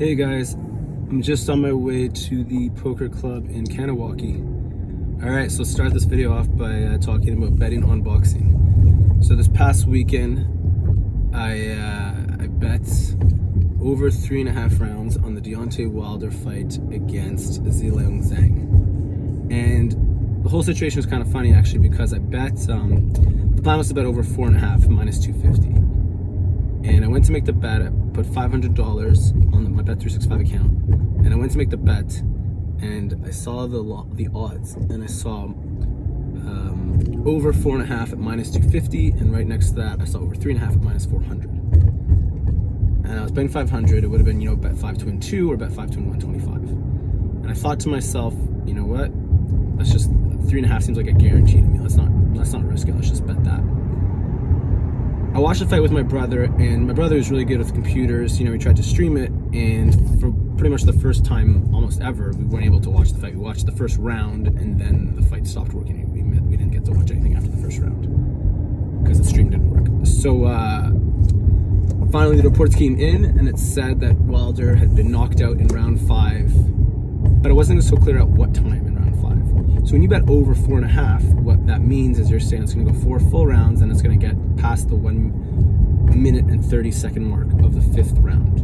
Hey guys, I'm just on my way to the poker club in Kanawaki. Alright, so let's start this video off by talking about betting on boxing. So this past weekend, I bet over 3.5 rounds on the Deontay Wilder fight against Zhilei Zhang. And the whole situation was kind of funny actually, because I bet, the plan was to bet over 4.5 minus 250. And I went to make the bet. I put $500 on my Bet365 account, and I went to make the bet, and I saw the odds, and I saw over 4.5 at minus 250, and right next to that I saw over 3.5 at minus 400. And I was betting 500. It would have been, bet 5 to win 2 or bet 5 to win 125. And I thought to myself, you know what? Let's just 3.5 seems like a guarantee to me. Let's not risk it. Let's just bet that. I watched the fight with my brother, and my brother is really good with computers. We tried to stream it, and for pretty much the first time almost ever, we weren't able to watch the fight. We watched the first round, and then the fight stopped working. We didn't get to watch anything after the first round because the stream didn't work. So finally the reports came in, and it said that Wilder had been knocked out in round 5, but it wasn't so clear at what time in round 5. So when you bet over 4.5, what that means is you're saying it's going to go 4 full rounds, and it's going to get past the 1 minute and 30-second mark of the 5th round.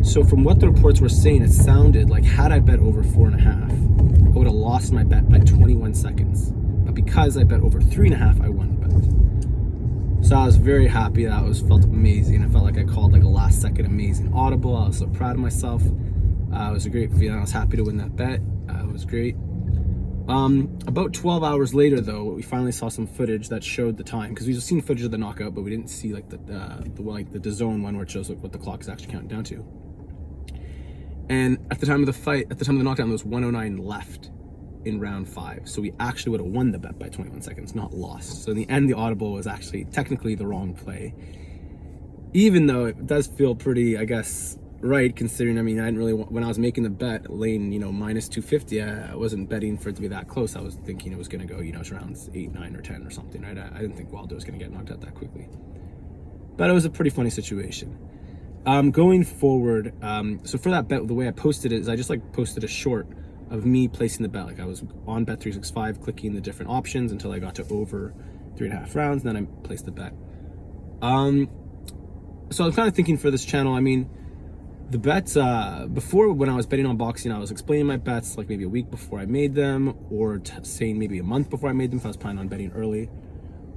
So from what the reports were saying, it sounded like had I bet over 4.5, I would have lost my bet by 21 seconds. But because I bet over 3.5, I won the bet. So I was very happy. Felt amazing. I felt like I called like a last-second amazing audible. I was so proud of myself. It was a great feeling. I was happy to win that bet. It was great. About 12 hours later, though, we finally saw some footage that showed the time, because we've seen footage of the knockout, but we didn't see like the DAZN one where it shows like what the clock is actually counting down to. And at the time of the fight, at the time of the knockdown, there was 109 left in round 5, so we actually would have won the bet by 21 seconds, not lost. So in the end, the audible was actually technically the wrong play, even though it does feel pretty, I guess, right, considering, I didn't really when I was making the bet lane, minus 250, I wasn't betting for it to be that close. I was thinking it was going to go, rounds 8, 9, or 10 or something, right? I didn't think Wilder was going to get knocked out that quickly. But it was a pretty funny situation. Going forward, so for that bet, the way I posted it is I just posted a short of me placing the bet. I was on Bet365 clicking the different options until I got to over 3.5 rounds, and then I placed the bet. So I was kind of thinking for this channel, the bets, before when I was betting on boxing, I was explaining my bets like maybe a week before I made them, or saying maybe a month before I made them if I was planning on betting early.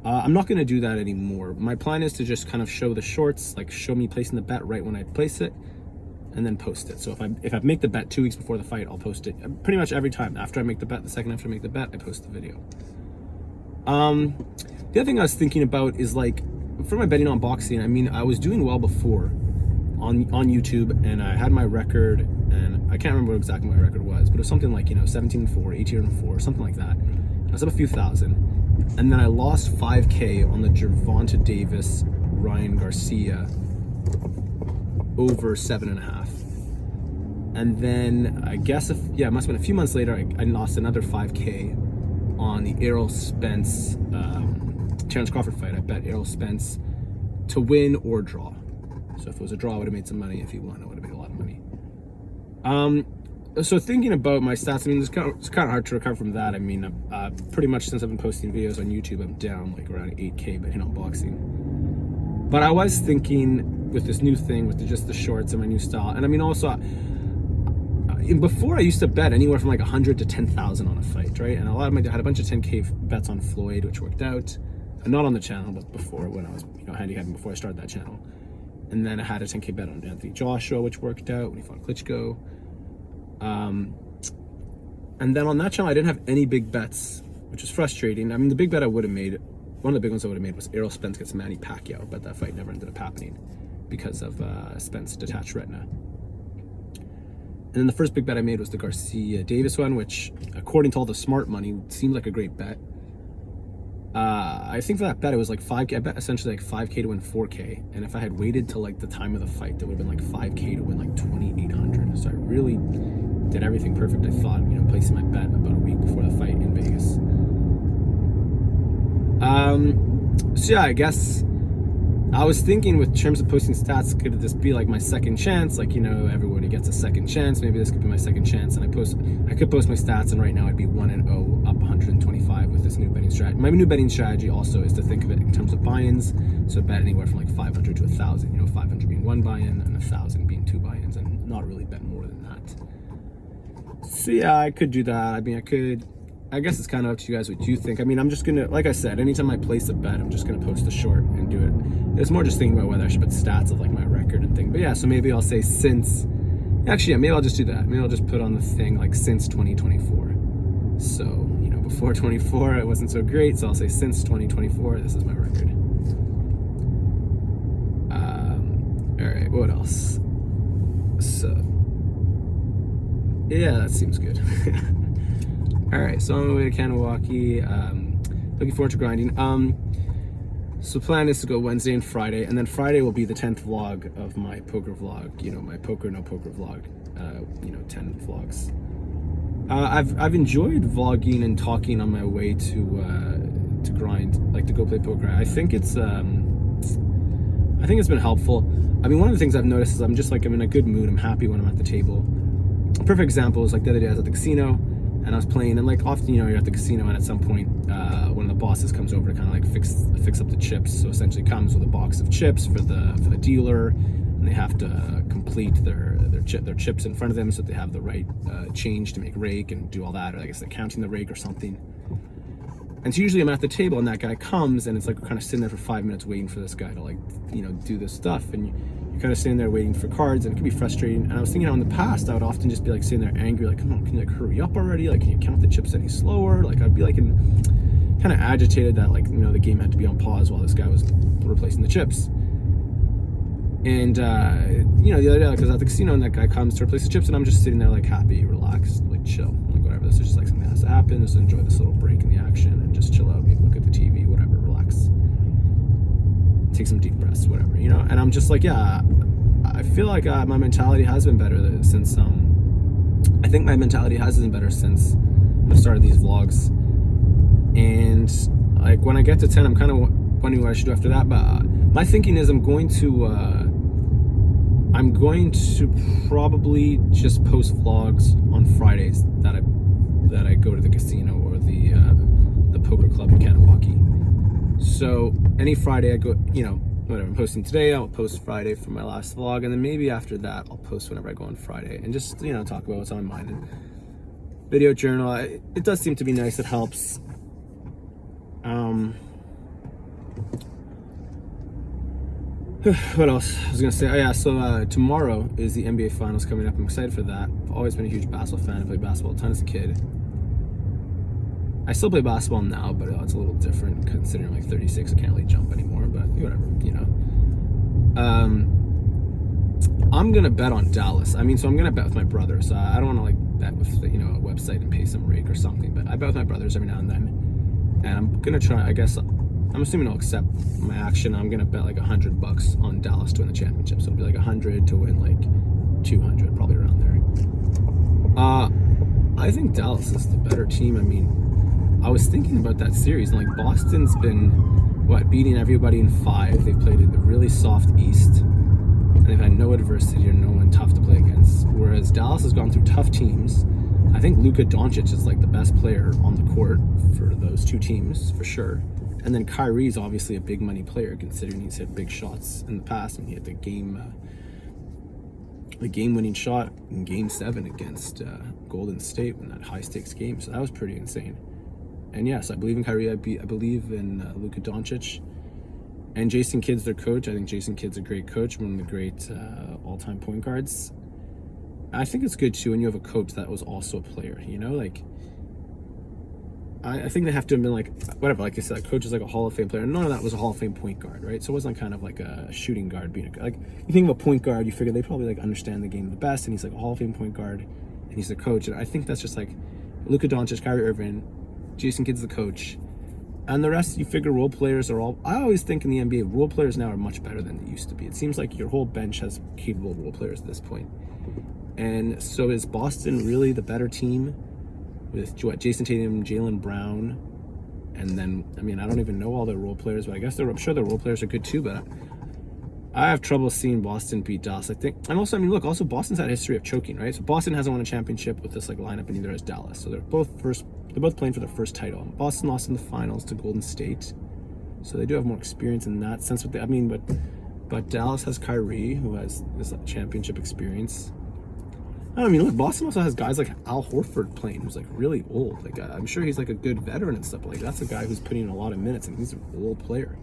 I'm not going to do that anymore. My plan is to just kind of show the shorts, show me placing the bet right when I place it, and then post it. So if I make the bet 2 weeks before the fight, I'll post it pretty much every time. After I make the bet, the second after I make the bet, I post the video. The other thing I was thinking about is for my betting on boxing, I was doing well before on YouTube, and I had my record, and I can't remember what exactly my record was, but it was something like 17-4, 18-4, something like that. I was up a few thousand, and then I lost 5K on the Gervonta Davis Ryan Garcia over 7.5, and then I guess it must have been a few months later, I lost another 5K on the Errol Spence Terence Crawford fight. I bet Errol Spence to win or draw. So if it was a draw, I would have made some money. If he won, I would have made a lot of money. So thinking about my stats, it's kind of hard to recover from that. Pretty much since I've been posting videos on YouTube, I'm down around 8K betting on boxing. But I was thinking with this new thing, with just the shorts and my new style, and also before I used to bet anywhere from 100 to 10,000 on a fight, right? And I had a bunch of 10K bets on Floyd, which worked out. Not on the channel, but before, when I was handicapping before I started that channel. And then I had a 10K bet on Anthony Joshua, which worked out when he fought Klitschko. And then on that channel, I didn't have any big bets, which was frustrating. The big bet I would have made, one of the big ones I would have made was Errol Spence against Manny Pacquiao, but that fight never ended up happening because of Spence detached retina. And then the first big bet I made was the Garcia Davis one, which, according to all the smart money, seemed like a great bet. I think for that bet, it was 5K. I bet essentially 5K to win 4K. And if I had waited till the time of the fight, that would have been 5K to win 2,800. So I really did everything perfect, I thought, placing my bet about a week before the fight in Vegas. So yeah, I guess I was thinking with terms of posting stats, could this be like my second chance? Like, everybody gets a second chance. Maybe this could be my second chance, and I could post my stats, and right now I'd be 1-0, up 125 with this new betting strategy. My new betting strategy also is to think of it in terms of buy-ins. So bet anywhere from like 500 to 1,000. 500 being one buy-in and 1,000 being two buy-ins, and not really bet more than that. So yeah, I could do that. I mean, I guess it's kind of up to you guys what you think. I mean, I'm just gonna, like I said, anytime I place a bet, I'm just gonna post a short and do it. It's more just thinking about whether I should put stats of like my record and thing. But yeah, so maybe I'll say since, actually, yeah, maybe I'll just do that. Maybe I'll just put on the thing like since 2024. So, before 24, it wasn't so great. So I'll say since 2024, this is my record. All right, what else? So, yeah, that seems good. All right, so I'm on my way to Kanawaki. Looking forward to grinding. So plan is to go Wednesday and Friday, and then Friday will be the 10th vlog of my poker vlog. My poker no poker vlog. 10 vlogs. I've enjoyed vlogging and talking on my way to grind, like to go play poker. I think it's been helpful. I mean, one of the things I've noticed is I'm in a good mood. I'm happy when I'm at the table. A perfect example is like the other day I was at the casino. And I was playing, and like often, you're at the casino, and at some point, one of the bosses comes over to kind of like fix up the chips. So essentially, comes with a box of chips for the dealer, and they have to complete their chips in front of them so that they have the right change to make rake and do all that. Or I guess they're counting the rake or something. And so usually I'm at the table, and that guy comes, and it's like we're kind of sitting there for 5 minutes waiting for this guy to do this stuff, and you're kind of sitting there waiting for cards, and it can be frustrating. And I was thinking how in the past I would often just be like sitting there angry, like, come on, can you like hurry up already? Like, can you count the chips any slower? Like, I'd be like kind of agitated that the game had to be on pause while this guy was replacing the chips. And the other day, like, I was at the casino, and that guy comes to replace the chips, and I'm just sitting there like happy, relaxed, like chill, like whatever. This is just like something that has to happen. Just enjoy this little break in the action and just chill out, maybe look at the TV, whatever, relax, take some deep breaths, whatever, And I'm just like, yeah, I feel like my mentality has been better since. I think my mentality has been better since I started these vlogs. And like when I get to 10, I'm kind of wondering what I should do after that. But my thinking is I'm going to probably just post vlogs on Fridays that I go to the casino or the poker club in Kanawaki. So any Friday I go, whatever I'm posting today, I'll post Friday for my last vlog, and then maybe after that I'll post whenever I go on Friday and just talk about what's on my mind. And video journal, it does seem to be nice. It helps. What else I was gonna say? Oh yeah, so tomorrow is the NBA Finals coming up. I'm excited for that. I've always been a huge basketball fan. I played basketball a ton as a kid. I still play basketball now, but it's a little different considering I'm like 36. I can't really jump anymore, but whatever, I'm gonna bet on Dallas. I mean, so I'm gonna bet with my brother. So I don't want to like bet with a website and pay some rake or something. But I bet with my brothers every now and then, and I'm gonna try. I guess I'm assuming they'll accept my action. I'm gonna bet like $100 on Dallas to win the championship. So it'll be like 100 to win like 200, probably around there. I think Dallas is the better team. I mean, I was thinking about that series, and like Boston's been beating everybody in 5. They've played in the really soft East, and they've had no adversity or no one tough to play against. Whereas Dallas has gone through tough teams. I think Luka Doncic is like the best player on the court for those two teams for sure. And then Kyrie's obviously a big money player considering he's hit big shots in the past, and he had the game-winning shot in Game 7 against Golden State in that high-stakes game. So that was pretty insane. And yes, I believe in Kyrie. I believe in Luka Doncic. And Jason Kidd's their coach. I think Jason Kidd's a great coach, one of the great all-time point guards. I think it's good too when you have a coach that was also a player, like I think they have to have been like, whatever, like I said, coach is like a Hall of Fame player. None of that was a Hall of Fame point guard, right? So it wasn't kind of like a shooting guard being like, you think of a point guard, you figure they probably like understand the game the best, and he's like a Hall of Fame point guard, and he's the coach. And I think that's just like Luka Doncic, Kyrie Irving, Jason Kidd's the coach, and the rest you figure role players are all. I always think in the NBA, role players now are much better than they used to be. It seems like your whole bench has capable role players at this point. And so is Boston really the better team with Jason Tatum, Jaylen Brown, and then I mean I don't even know all their role players, but I guess I'm sure their role players are good too. But I have trouble seeing Boston beat Dallas, I think. And also, I mean, look, also Boston's had a history of choking, right? So Boston hasn't won a championship with this like lineup, and neither has Dallas. So they're both playing for their first title. Boston lost in the finals to Golden State, so they do have more experience in that sense. But Dallas has Kyrie, who has this championship experience. I mean, look, Boston also has guys like Al Horford playing, who's like really old. Like I'm sure he's like a good veteran and stuff. But, like that's a guy who's putting in a lot of minutes, and he's an old player.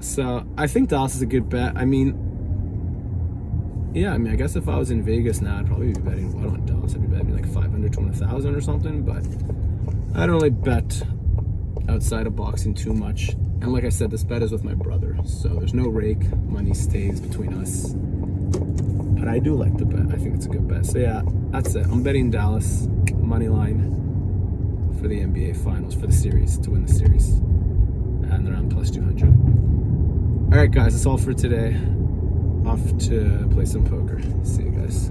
So I think Dallas is a good bet. I mean, yeah, I mean, I guess if I was in Vegas now, I'd probably be betting what on Dallas? I'd be betting like 500 to 1,000 or something. But I don't really bet outside of boxing too much. And like I said, this bet is with my brother, so there's no rake. Money stays between us. But I do like the bet. I think it's a good bet. So yeah, that's it. I'm betting Dallas money line for the NBA Finals, for the series, to win the series. And they're on plus 200. All right, guys, that's all for today. Off to play some poker. See you guys.